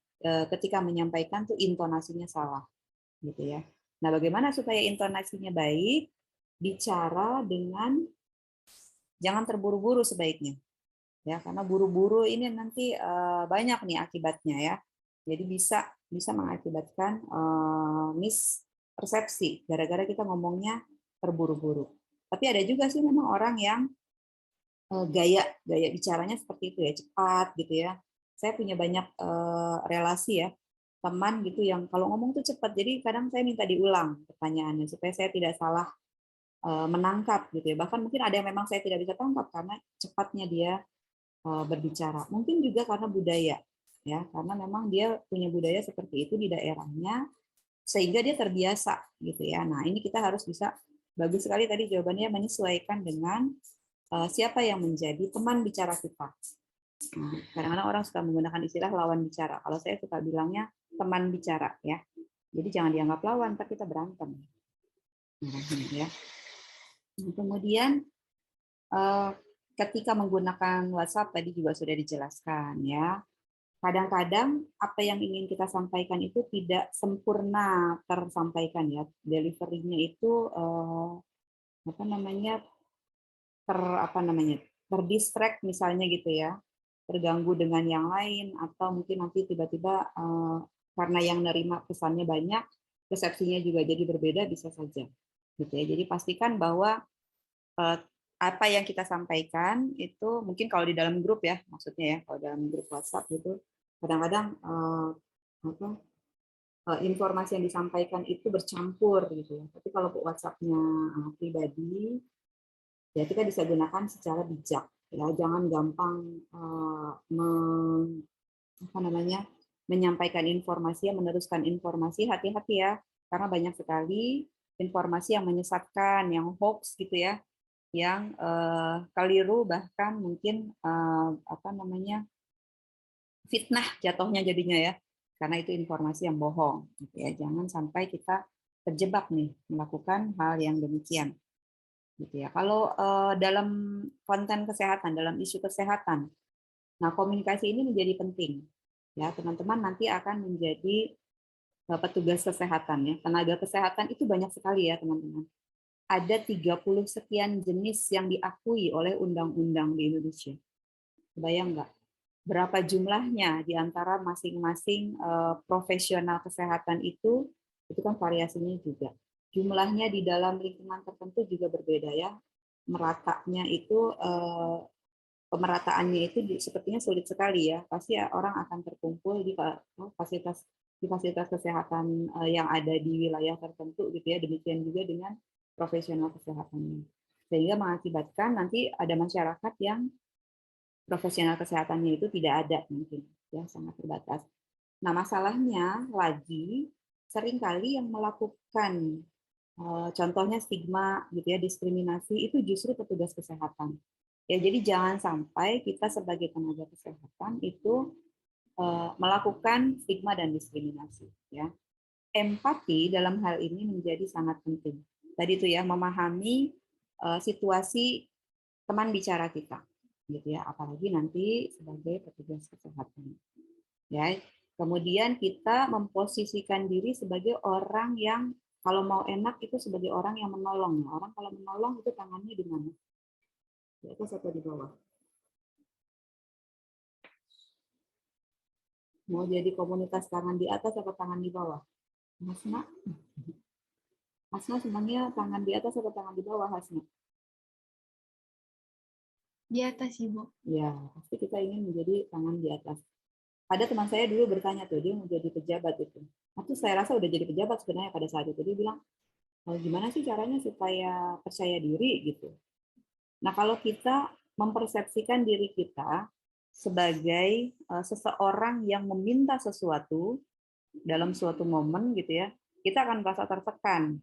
ketika menyampaikan tuh intonasinya salah, gitu ya. Nah, bagaimana supaya intonasinya baik? Bicara dengan jangan terburu-buru sebaiknya, ya, karena buru-buru ini nanti banyak nih akibatnya ya. Jadi bisa mengakibatkan mispersepsi gara-gara kita ngomongnya terburu-buru. Tapi ada juga sih memang orang yang gaya bicaranya seperti itu ya, cepat gitu ya. Saya punya banyak relasi ya, teman gitu yang kalau ngomong tuh cepat. Jadi kadang saya minta diulang pertanyaannya supaya saya tidak salah menangkap gitu ya. Bahkan mungkin ada yang memang saya tidak bisa tangkap karena cepatnya dia berbicara. Mungkin juga karena budaya ya, karena memang dia punya budaya seperti itu di daerahnya sehingga dia terbiasa gitu ya. Nah, ini kita harus bisa, bagus sekali tadi jawabannya, menyesuaikan dengan siapa yang menjadi teman bicara kita. Nah, kadang-kadang orang suka menggunakan istilah lawan bicara. Kalau saya suka bilangnya teman bicara ya. Jadi jangan dianggap lawan, tapi kita berantem. Nah, ya. Kemudian ketika menggunakan WhatsApp tadi juga sudah dijelaskan ya. Kadang-kadang apa yang ingin kita sampaikan itu tidak sempurna tersampaikan ya. Delivery-nya itu terdistract misalnya gitu ya. Terganggu dengan yang lain atau mungkin nanti tiba-tiba karena yang nerima pesannya banyak, persepsinya juga jadi berbeda, bisa saja. Gitu ya. Jadi pastikan bahwa apa yang kita sampaikan itu mungkin kalau di dalam grup ya, maksudnya ya, kalau dalam grup WhatsApp gitu, kadang-kadang informasi yang disampaikan itu bercampur gitu ya. Tapi kalau WhatsApp-nya pribadi, ya kita bisa gunakan secara bijak. Ya, jangan gampang menyampaikan informasi, meneruskan informasi, hati-hati ya, karena banyak sekali informasi yang menyesatkan, yang hoax gitu ya, yang keliru, bahkan mungkin fitnah jatuhnya jadinya ya, karena itu informasi yang bohong gitu ya. Jangan sampai kita terjebak nih melakukan hal yang demikian gitu ya. Kalau dalam konten kesehatan, dalam isu kesehatan, nah komunikasi ini menjadi penting ya. Teman-teman nanti akan menjadi petugas kesehatan ya. Tenaga kesehatan itu banyak sekali ya teman-teman. Ada 30 sekian jenis yang diakui oleh undang-undang di Indonesia. Bayang nggak? berapa jumlahnya di antara masing-masing profesional kesehatan itu kan variasinya juga. Jumlahnya di dalam lingkungan tertentu juga berbeda ya. Meratanya itu pemerataannya itu sepertinya sulit sekali ya. Pasti orang akan terkumpul di fasilitas kesehatan yang ada di wilayah tertentu gitu ya. Demikian juga dengan profesional kesehatannya. Sehingga mengakibatkan nanti ada masyarakat yang profesional kesehatannya itu tidak ada mungkin ya, sangat terbatas. Nah, masalahnya lagi seringkali yang melakukan contohnya stigma gitu ya, diskriminasi itu justru petugas kesehatan. Ya, jadi jangan sampai kita sebagai tenaga kesehatan itu melakukan stigma dan diskriminasi ya. Empati dalam hal ini menjadi sangat penting. Tadi itu ya, memahami situasi teman bicara kita gitu ya, apalagi nanti sebagai petugas kesehatan. Ya, kemudian kita memposisikan diri sebagai orang yang kalau mau enak itu sebagai orang yang menolong. Orang kalau menolong itu tangannya di mana? Di atas atau di bawah? Mau jadi komunitas tangan di atas atau tangan di bawah? Hasna? Hasna sebenarnya tangan di atas atau tangan di bawah, Hasna? Di atas, Ibu. Ya, pasti kita ingin menjadi tangan di atas. Ada teman saya dulu bertanya tuh, dia mau jadi pejabat itu. Atau saya rasa udah jadi pejabat sebenarnya pada saat itu. Dia bilang, gimana sih caranya supaya percaya diri gitu. Nah, kalau kita mempersepsikan diri kita sebagai seseorang yang meminta sesuatu dalam suatu momen gitu ya, kita akan merasa tertekan.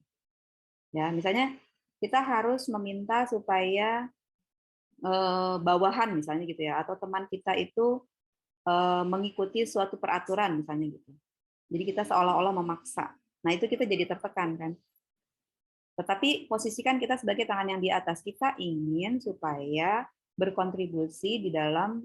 Ya, misalnya kita harus meminta supaya bawahan misalnya gitu ya, atau teman kita itu mengikuti suatu peraturan misalnya gitu. Jadi kita seolah-olah memaksa. Nah, itu kita jadi tertekan kan. Tetapi posisikan kita sebagai tangan yang di atas. Kita ingin supaya berkontribusi di dalam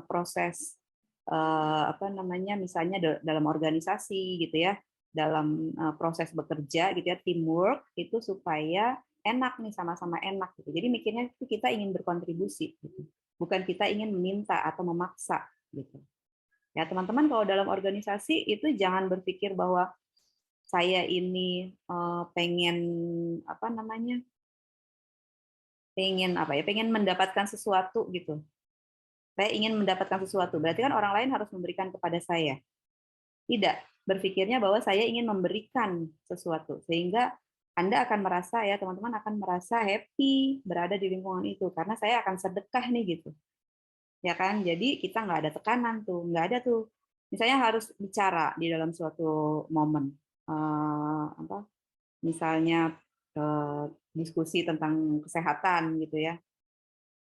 proses apa namanya, misalnya dalam organisasi gitu ya, dalam proses bekerja gitu ya, teamwork itu supaya enak nih, sama-sama enak gitu. Jadi mikirnya itu kita ingin berkontribusi gitu. Bukan kita ingin meminta atau memaksa gitu. Ya, teman-teman kalau dalam organisasi itu jangan berpikir bahwa saya ini pengen apa namanya? Pengen mendapatkan sesuatu gitu. Saya ingin mendapatkan sesuatu. Berarti kan orang lain harus memberikan kepada saya. Tidak, berpikirnya bahwa saya ingin memberikan sesuatu sehingga Anda akan merasa ya, teman-teman akan merasa happy berada di lingkungan itu karena saya akan sedekah nih gitu. Ya kan? Jadi kita nggak ada tekanan tuh, nggak ada tuh. Misalnya harus bicara di dalam suatu momen, misalnya diskusi tentang kesehatan gitu ya.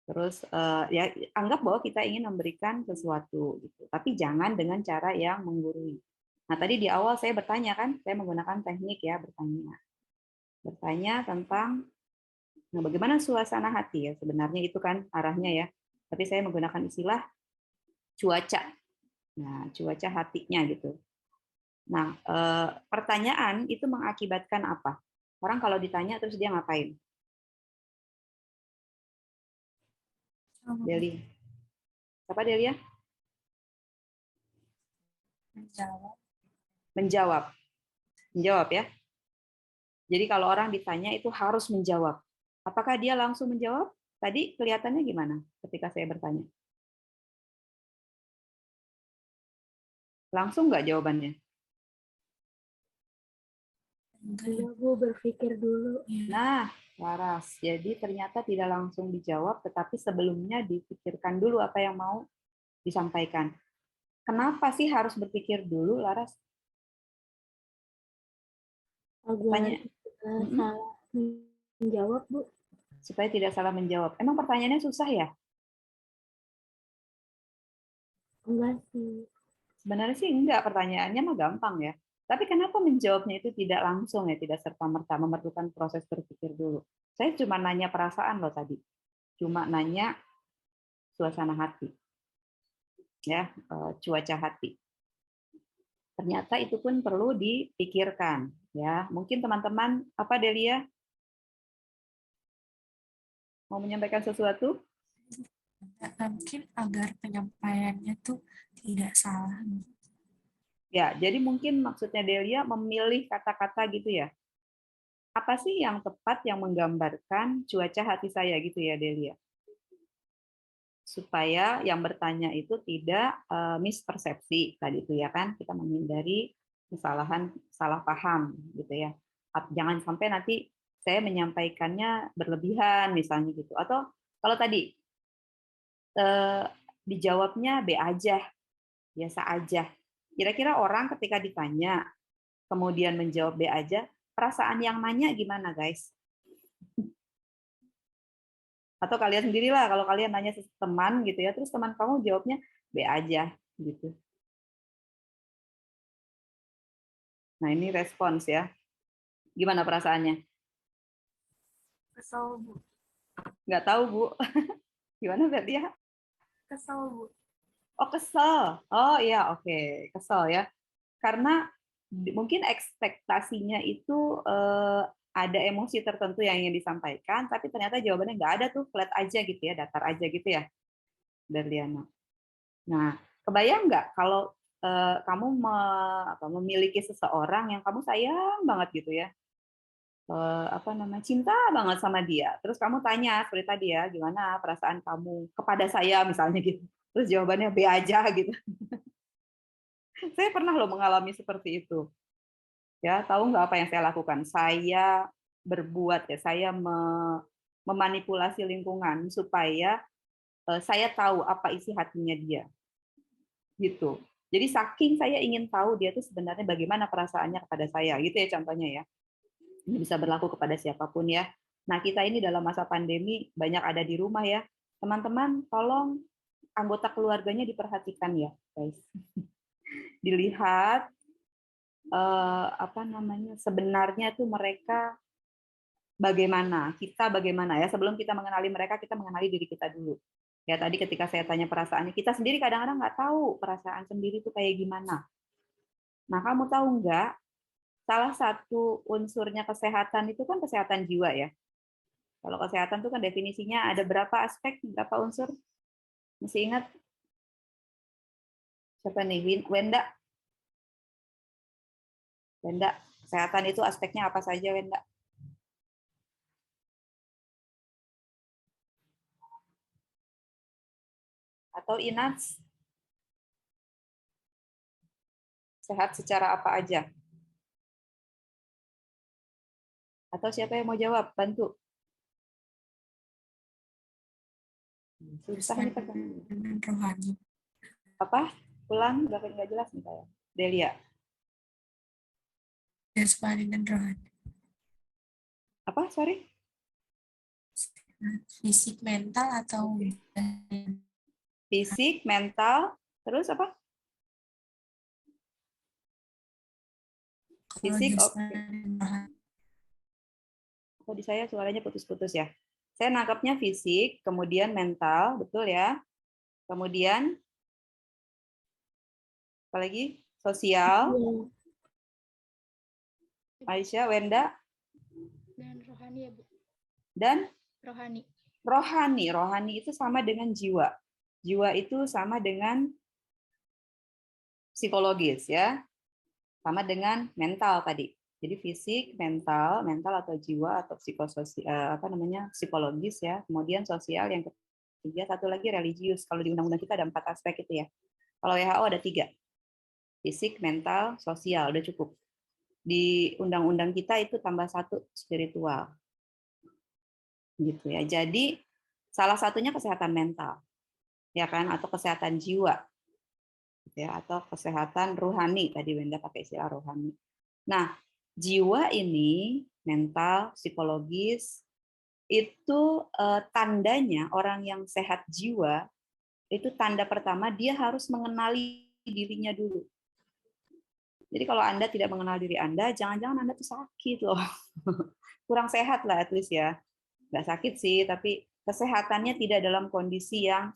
Terus ya anggap bahwa kita ingin memberikan sesuatu gitu, tapi jangan dengan cara yang menggurui. Nah tadi di awal saya bertanya kan, saya menggunakan teknik ya bertanya tentang bagaimana suasana hati ya, sebenarnya itu kan arahnya ya. Tapi saya menggunakan istilah cuaca. Nah, cuaca hatinya gitu. Nah, pertanyaan itu mengakibatkan apa? Orang kalau ditanya terus dia ngapain? Deli. Siapa Delia? Menjawab. Menjawab ya. Jadi kalau orang ditanya itu harus menjawab. Apakah dia langsung menjawab? Tadi kelihatannya gimana ketika saya bertanya? Langsung nggak jawabannya? Iya, Bu, berpikir dulu. Nah, waras. Jadi ternyata tidak langsung dijawab, tetapi sebelumnya dipikirkan dulu apa yang mau disampaikan. Kenapa sih harus berpikir dulu, Laras? Agar salah menjawab, Bu. Supaya tidak salah menjawab. Emang pertanyaannya susah ya? Enggak sih. Sebenarnya sih enggak, pertanyaannya mah gampang ya. Tapi kenapa menjawabnya itu tidak langsung ya, tidak serta-merta, memerlukan proses berpikir dulu. Saya cuma nanya perasaan loh tadi. Cuma nanya suasana hati. Ya, cuaca hati. Ternyata itu pun perlu dipikirkan ya. Mungkin teman-teman apa Delia? Mau menyampaikan sesuatu? Mungkin agar penyampaiannya tuh tidak salah. Ya, jadi mungkin maksudnya Delia memilih kata-kata gitu ya. Apa sih yang tepat yang menggambarkan cuaca hati saya gitu ya Delia? Supaya yang bertanya itu tidak mispersepsi tadi itu ya kan, kita menghindari kesalahan salah paham gitu ya. Jangan sampai nanti saya menyampaikannya berlebihan misalnya gitu. Atau kalau tadi dijawabnya B aja, biasa aja. Kira-kira orang ketika ditanya kemudian menjawab B aja, perasaan yang nanya gimana guys? Atau kalian sendirilah kalau kalian nanya teman gitu ya, terus teman kamu jawabnya B aja gitu. Nah, ini respons ya. Gimana perasaannya? Kesel, Bu. Nggak tahu, Bu. Gimana berarti ya? Kesel, Bu. Oh, kesel. Oh iya, oke. Kesel ya. Karena mungkin ekspektasinya itu ada emosi tertentu yang ingin disampaikan, tapi ternyata jawabannya nggak ada tuh, flat aja gitu ya, datar aja gitu ya, Darliana. Nah, kebayang nggak kalau kamu memiliki seseorang yang kamu sayang banget gitu ya, cinta banget sama dia, terus kamu tanya seperti tadi ya, gimana perasaan kamu kepada saya misalnya gitu, terus jawabannya B aja gitu. Saya pernah loh mengalami seperti itu. Ya, tahu nggak apa yang saya lakukan? Saya berbuat ya, saya memanipulasi lingkungan supaya saya tahu apa isi hatinya dia. Gitu. Jadi saking saya ingin tahu dia tuh sebenarnya bagaimana perasaannya kepada saya, gitu ya contohnya ya. Ini bisa berlaku kepada siapapun ya. Nah, kita ini dalam masa pandemi banyak ada di rumah ya. Teman-teman, tolong anggota keluarganya diperhatikan ya, guys. Dilihat sebenarnya tuh mereka bagaimana, kita bagaimana ya. Sebelum kita mengenali mereka, kita mengenali diri kita dulu. Ya tadi ketika saya tanya perasaannya, kita sendiri kadang-kadang nggak tahu perasaan sendiri itu kayak gimana. Nah, kamu tahu nggak, salah satu unsurnya kesehatan itu kan kesehatan jiwa ya. Kalau kesehatan itu kan definisinya ada berapa aspek, berapa unsur? Masih ingat? Siapa nih? Wenda? Wenda, kesehatan itu aspeknya apa saja, Wenda? Atau Inats? Sehat secara apa aja? Atau siapa yang mau jawab? Bantu. Susah nih pertanyaan. Rohani. Apa? Ulang, nggak jelas nih saya. Delia. Jasmani dan rohani. Apa? Sorry? Fisik, mental, atau fisik, mental, terus apa? Fisik, oke. Kok di saya suaranya putus-putus ya? Saya nangkapnya fisik, kemudian mental, betul ya? Kemudian apa lagi? Sosial. Aisyah, Wenda. Dan rohani ya, Bu. Dan Rohani. Rohani. Rohani itu sama dengan jiwa. Jiwa itu sama dengan psikologis ya. Sama dengan mental tadi. Jadi fisik, mental atau jiwa atau psikososial psikologis ya. Kemudian sosial yang ketiga, satu lagi religius. Kalau di undang-undang kita ada 4 aspek itu ya. Kalau WHO ada 3. Fisik, mental, sosial, udah cukup. Di undang-undang kita itu tambah 1 spiritual. Gitu ya. Jadi salah satunya kesehatan mental. Ya kan, atau kesehatan jiwa. Ya, atau kesehatan rohani, tadi Wenda pakai istilah rohani. Nah, jiwa ini, mental, psikologis, itu tandanya orang yang sehat jiwa, itu tanda pertama dia harus mengenali dirinya dulu. Jadi kalau Anda tidak mengenal diri Anda, jangan-jangan Anda tuh sakit loh. Kurang sehat lah at least ya. Nggak sakit sih, tapi kesehatannya tidak dalam kondisi yang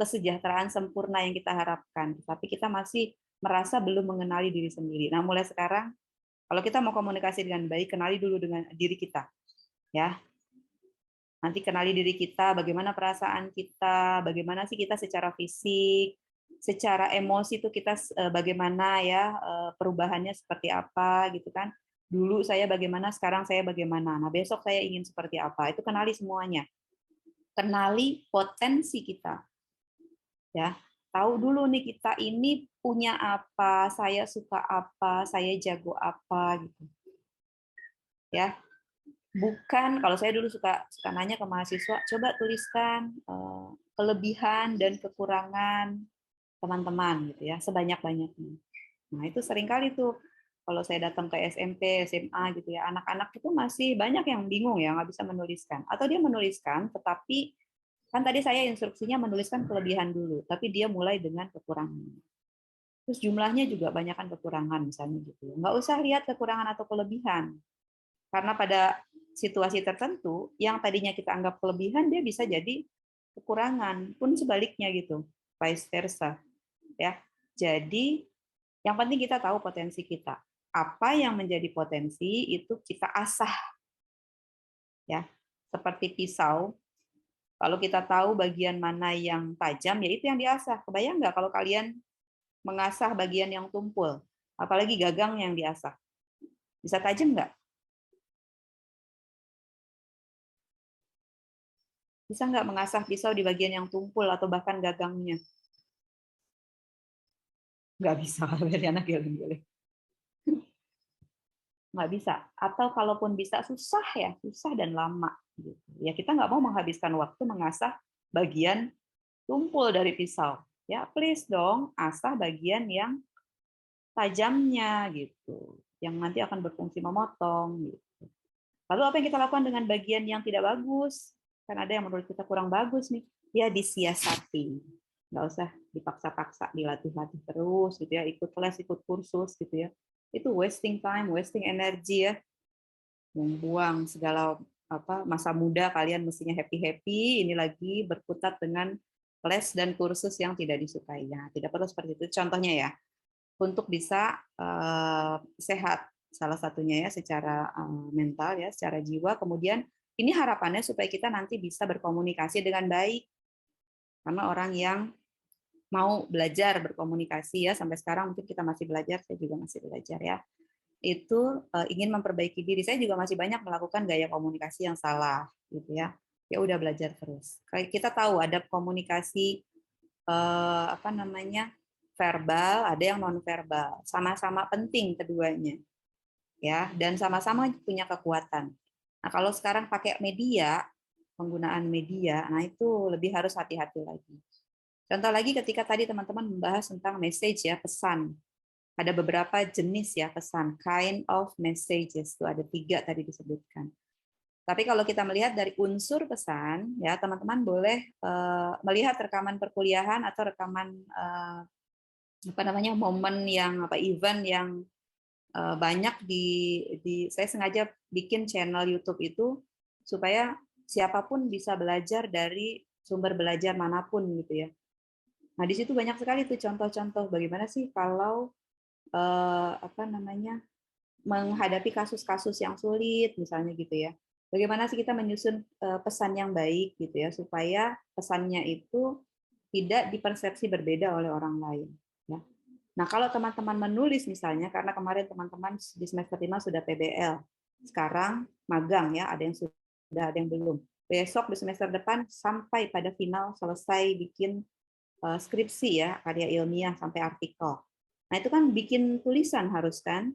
kesejahteraan sempurna yang kita harapkan. Tapi kita masih merasa belum mengenali diri sendiri. Nah, mulai sekarang, kalau kita mau komunikasi dengan baik, kenali dulu dengan diri kita. Ya. Nanti kenali diri kita, bagaimana perasaan kita, bagaimana sih kita secara fisik, secara emosi itu kita bagaimana ya, perubahannya seperti apa gitu kan. Dulu saya bagaimana, sekarang saya bagaimana. Nah, besok saya ingin seperti apa. Itu kenali semuanya. Kenali potensi kita. Ya, tahu dulu nih kita ini punya apa, saya suka apa, saya jago apa gitu. Ya. Bukan, kalau saya dulu suka nanya ke mahasiswa, coba tuliskan kelebihan dan kekurangan teman-teman gitu ya, sebanyak-banyaknya. Nah, itu seringkali tuh kalau saya datang ke SMP, SMA gitu ya, anak-anak itu masih banyak yang bingung ya, nggak bisa menuliskan. Atau dia menuliskan, tetapi kan tadi saya instruksinya menuliskan kelebihan dulu, tapi dia mulai dengan kekurangan. Terus jumlahnya juga banyakkan kekurangan misalnya gitu. Nggak usah lihat kekurangan atau kelebihan. Karena pada situasi tertentu, yang tadinya kita anggap kelebihan, dia bisa jadi kekurangan, pun sebaliknya gitu, vice versa. Ya, jadi yang penting kita tahu potensi kita. Apa yang menjadi potensi itu kita asah, ya. Seperti pisau, kalau kita tahu bagian mana yang tajam, ya itu yang diasah. Kebayang nggak kalau kalian mengasah bagian yang tumpul, apalagi gagang yang diasah, bisa tajam nggak? Bisa nggak mengasah pisau di bagian yang tumpul atau bahkan gagangnya? Nggak bisa, dari anak geleng-geleng. Nggak bisa. Atau kalaupun bisa, susah ya, susah dan lama. Gitu. Ya kita nggak mau menghabiskan waktu mengasah bagian tumpul dari pisau. Ya please dong, asah bagian yang tajamnya gitu, yang nanti akan berfungsi memotong. Gitu. Lalu apa yang kita lakukan dengan bagian yang tidak bagus? Kan ada yang menurut kita kurang bagus nih, ya disiasati, nggak usah dipaksa-paksa, dilatih-latih terus gitu ya, ikut les, ikut kursus gitu ya, itu wasting time, wasting energi ya, membuang segala masa muda kalian mestinya happy-happy, ini lagi berkutat dengan les dan kursus yang tidak disukai. Ya, tidak perlu seperti itu. Contohnya ya, untuk bisa sehat, salah satunya ya secara mental ya, secara jiwa. Kemudian ini harapannya supaya kita nanti bisa berkomunikasi dengan baik. Karena orang yang mau belajar berkomunikasi ya, sampai sekarang mungkin kita masih belajar, saya juga masih belajar ya. Itu ingin memperbaiki diri. Saya juga masih banyak melakukan gaya komunikasi yang salah gitu ya. Ya udah belajar terus. Kita tahu ada komunikasi verbal, ada yang non verbal. Sama-sama penting keduanya. Ya, dan sama-sama punya kekuatan. Nah, kalau sekarang pakai media, penggunaan media, nah itu lebih harus hati-hati lagi. Contoh lagi ketika tadi teman-teman membahas tentang message ya, pesan. Ada beberapa jenis ya pesan, kind of messages, itu ada 3 tadi disebutkan. Tapi kalau kita melihat dari unsur pesan, ya teman-teman boleh melihat rekaman perkuliahan atau rekaman momen yang event yang banyak saya sengaja bikin channel YouTube itu supaya siapapun bisa belajar dari sumber belajar manapun gitu ya. Nah di situ banyak sekali tuh contoh-contoh bagaimana sih kalau menghadapi kasus-kasus yang sulit misalnya gitu ya. Bagaimana sih kita menyusun pesan yang baik gitu ya supaya pesannya itu tidak dipersepsi berbeda oleh orang lain. Ya. Nah kalau teman-teman menulis misalnya, karena kemarin teman-teman di semester 5 sudah PBL, sekarang magang ya, ada yang sudah, ada yang belum. Besok di semester depan sampai pada final selesai bikin skripsi ya, karya ilmiah sampai artikel. Nah itu kan bikin tulisan harus kan.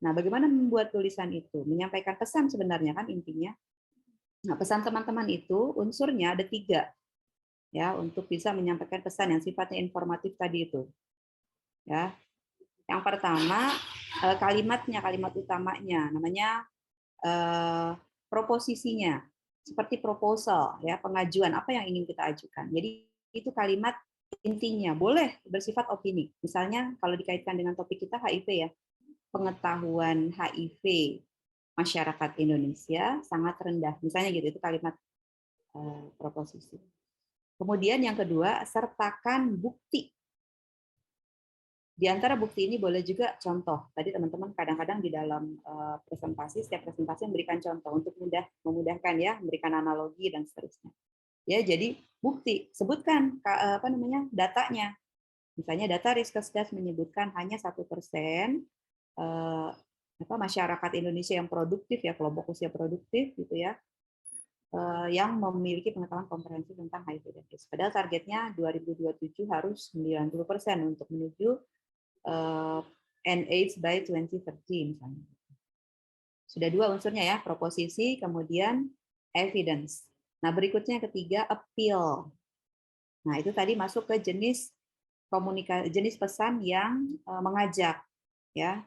Nah bagaimana membuat tulisan itu? Menyampaikan pesan sebenarnya kan intinya. Nah pesan teman-teman itu unsurnya ada 3 ya untuk bisa menyampaikan pesan yang sifatnya informatif tadi itu. Ya, yang pertama kalimatnya, kalimat utamanya, namanya proposisinya, seperti proposal ya, pengajuan apa yang ingin kita ajukan. Jadi itu kalimat intinya, boleh bersifat opini. Misalnya kalau dikaitkan dengan topik kita HIV ya, pengetahuan HIV masyarakat Indonesia sangat rendah. Misalnya gitu, itu kalimat proposisi. Kemudian yang kedua, sertakan bukti. Di antara bukti ini boleh juga contoh. Tadi teman-teman kadang-kadang di dalam presentasi, setiap presentasi memberikan contoh untuk memudahkan ya, memberikan analogi dan seterusnya. Ya, jadi bukti, sebutkan datanya. Misalnya data risk assessment menyebutkan hanya 1% masyarakat Indonesia yang produktif ya, kelompok usia produktif gitu ya, yang memiliki pengetahuan komprehensif tentang HIV dan AIDS. Padahal targetnya 2027 harus 90% untuk menuju AIDS by 2030 misalnya. Sudah 2 unsurnya ya, proposisi, kemudian evidence. Nah, berikutnya yang ketiga, appeal. Nah, itu tadi masuk ke jenis jenis pesan yang mengajak ya.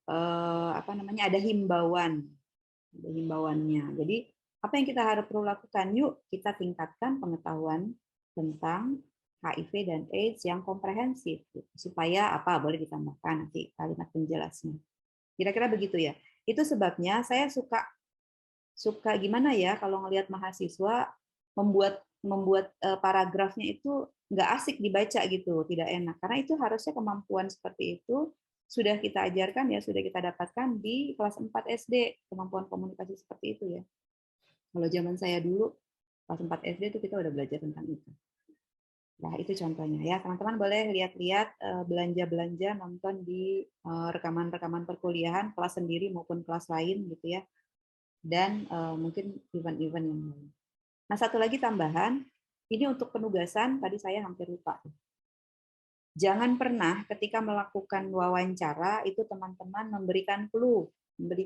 Ada himbauannya. Jadi, apa yang kita harus perlu lakukan? Yuk, kita tingkatkan pengetahuan tentang HIV dan AIDS yang komprehensif supaya boleh ditambahkan nanti kalimat penjelasnya. Kira-kira begitu ya. Itu sebabnya saya suka gimana ya kalau ngelihat mahasiswa membuat paragrafnya itu nggak asik dibaca gitu, tidak enak. Karena itu harusnya kemampuan seperti itu sudah kita ajarkan ya, sudah kita dapatkan di kelas 4 SD, kemampuan komunikasi seperti itu ya. Kalau zaman saya dulu kelas 4 SD itu kita udah belajar tentang itu. Nah, itu contohnya ya. Teman-teman boleh lihat-lihat belanja-belanja nonton di rekaman-rekaman perkuliahan, kelas sendiri maupun kelas lain gitu ya. Dan mungkin event-event yang lain. Nah, satu lagi tambahan, ini untuk penugasan, tadi saya hampir lupa. Jangan pernah ketika melakukan wawancara, itu teman-teman memberikan clue,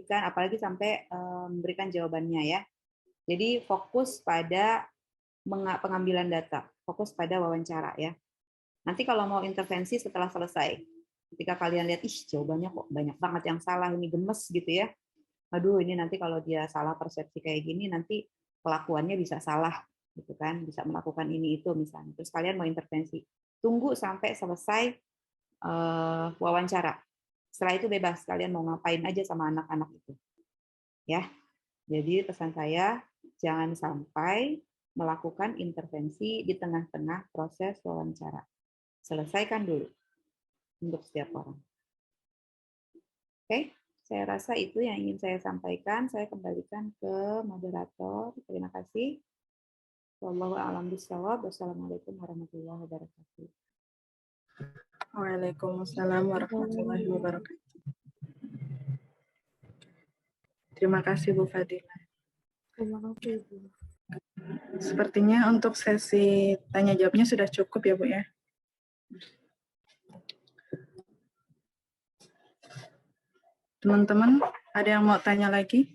apalagi sampai memberikan jawabannya ya. Jadi fokus pada pengambilan data, fokus pada wawancara ya. Nanti kalau mau intervensi setelah selesai, ketika kalian lihat, jawabannya kok banyak banget yang salah, ini gemes gitu ya. Aduh, ini nanti kalau dia salah persepsi kayak gini, nanti kelakuannya bisa salah, gitu kan? Bisa melakukan ini itu misalnya. Terus kalian mau intervensi, tunggu sampai selesai wawancara. Setelah itu bebas, kalian mau ngapain aja sama anak-anak itu, ya. Jadi pesan saya, jangan sampai melakukan intervensi di tengah-tengah proses wawancara. Selesaikan dulu untuk setiap orang. Oke, saya rasa itu yang ingin saya sampaikan. Saya kembalikan ke moderator. Terima kasih. Wallahu a'lam bishawab. Wassalamualaikum warahmatullahi wabarakatuh. Waalaikumsalam warahmatullahi wabarakatuh. Terima kasih Bu Fadila. Terima kasih, Bu. Sepertinya untuk sesi tanya jawabnya sudah cukup ya Bu ya. Teman-teman, ada yang mau tanya lagi?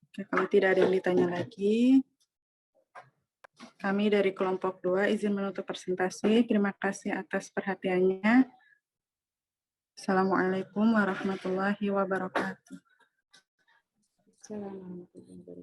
Oke, kalau tidak ada yang ditanya lagi, kami dari kelompok 2 izin menutup presentasi. Terima kasih atas perhatiannya. Assalamualaikum warahmatullahi wabarakatuh. Assalamualaikum warahmatullahi wabarakatuh.